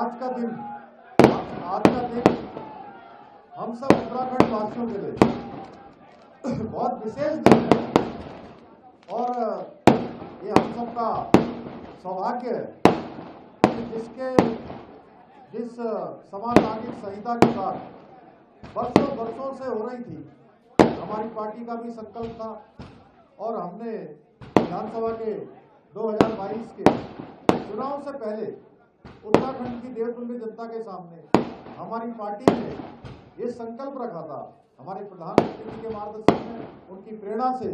आज का दिन हम सब उत्तराखंड वासियों के लिए बहुत विशेष दिन है और ये हम सबका सौभाग्य है कि जिस समाजतांत्रिक संहिता के साथ वर्षों से हो रही थी, हमारी पार्टी का भी संकल्प था और हमने विधानसभा के 2022 के चुनाव से पहले उत्तराखंड की देवतुल्य जनता के सामने हमारी पार्टी ने ये संकल्प रखा था, हमारे प्रधानमंत्री जी के मार्गदर्शन में, उनकी प्रेरणा से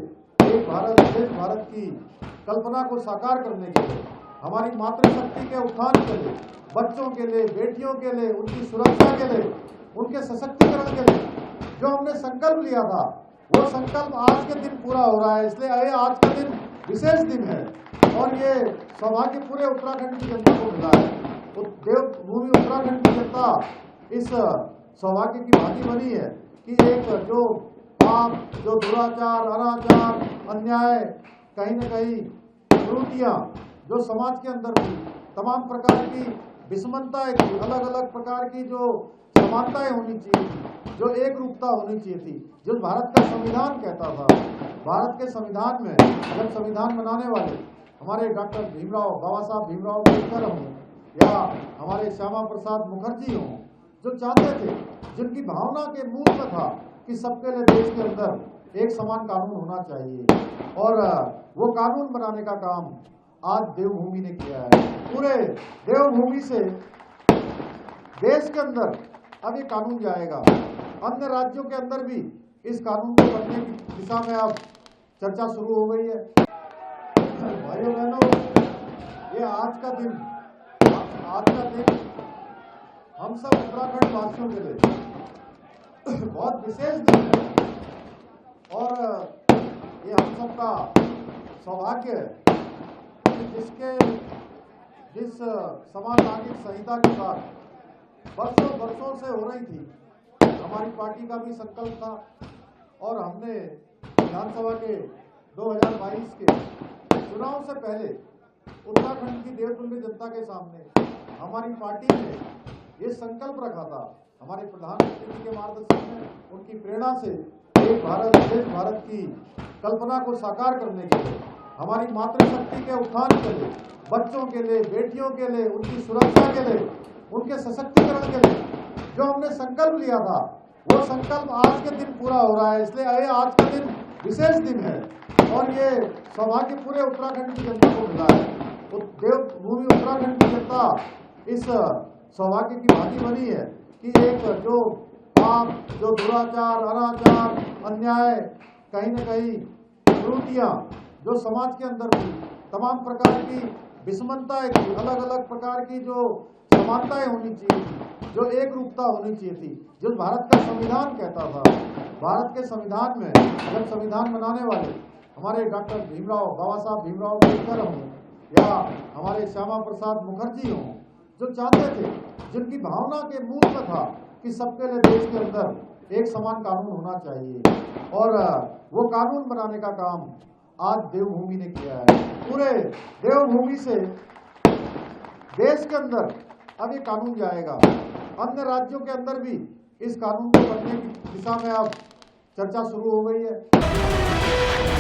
एक भारत श्रेष्ठ भारत की कल्पना को साकार करने के लिए, हमारी मातृशक्ति के उत्थान के लिए, बच्चों के लिए, बेटियों के लिए, उनकी सुरक्षा के लिए, उनके सशक्तिकरण के लिए जो हमने संकल्प लिया था, वो संकल्प आज के दिन पूरा हो रहा है। इसलिए आज का दिन विशेष दिन है और ये सौभाग्य पूरे उत्तराखंड की जनता को मिला है। तो देवभूमि उत्तराखंड की जनता इस सौभाग्य की भागी बनी है कि एक जो पाप, जो दुराचार, अनाचार, अन्याय, कहीं न कहीं त्रुटियां जो समाज के अंदर थी, तमाम प्रकार की विषमताएं थी, अलग अलग प्रकार की जो समानताएं होनी चाहिए थी, जो एक रूपता होनी चाहिए थी, जो भारत का संविधान कहता था। भारत के संविधान में जब संविधान बनाने वाले हमारे डॉक्टर बाबा साहब भीमराव अम्बेडकर हों या हमारे श्यामा प्रसाद मुखर्जी हों, जो चाहते थे, जिनकी भावना के मूल में था कि सबके लिए देश के अंदर एक समान कानून होना चाहिए और वो कानून बनाने का काम आज देवभूमि ने किया है। पूरे देवभूमि से देश के अंदर अब ये कानून जाएगा, अन्य राज्यों के अंदर भी इस कानून को बनने की दिशा में अब चर्चा शुरू हो गई है। भाइयों बहनों, ये आज का दिन हम सब उत्तराखंड वासियों के लिए बहुत विशेष दिन है और ये हम सबका सौभाग्य है कि जिस समाजतांत्रिक संहिता के साथ वर्षों से हो रही थी, हमारी पार्टी का भी संकल्प था और हमने विधानसभा के 2022 के चुनाव से पहले उत्तराखंड की देवतुल्य जनता के सामने हमारी पार्टी ने ये संकल्प रखा था, हमारे प्रधानमंत्री जी के मार्गदर्शन में, उनकी प्रेरणा से एक भारत श्रेष्ठ भारत की कल्पना को साकार करने के लिए, हमारी मातृशक्ति के उत्थान के लिए, बच्चों के लिए, बेटियों के लिए, उनकी सुरक्षा के लिए, उनके सशक्तिकरण के लिए जो हमने संकल्प लिया था, वो संकल्प आज के दिन पूरा हो रहा है। इसलिए आज का दिन विशेष दिन है और ये सौभाग्य पूरे उत्तराखंड की जनता को मिला है। तो देवभूमि उत्तराखंड की जनता इस सौभाग्य की भागी बनी है कि एक जो पाप, जो दुराचार, अनाचार, अन्याय, कहीं न कहीं त्रुटियां जो समाज के अंदर थी, तमाम प्रकार की विषमताएं थी, अलग अलग प्रकार की जो समानताएं होनी चाहिए थी, जो एक रूपता होनी चाहिए थी, जो भारत का संविधान कहता था। भारत के संविधान में जब संविधान बनाने वाले हमारे डॉक्टर बाबा साहब भीमराव अम्बेडकर हों या हमारे श्यामा प्रसाद मुखर्जी हों, जो चाहते थे, जिनकी भावना के मूल में था कि सबके लिए देश के अंदर एक समान कानून होना चाहिए और वो कानून बनाने का काम आज देवभूमि ने किया है। पूरे देवभूमि से देश के अंदर अब ये कानून जाएगा, अन्य राज्यों के अंदर भी इस कानून को बनने की दिशा में अब चर्चा शुरू हो गई है।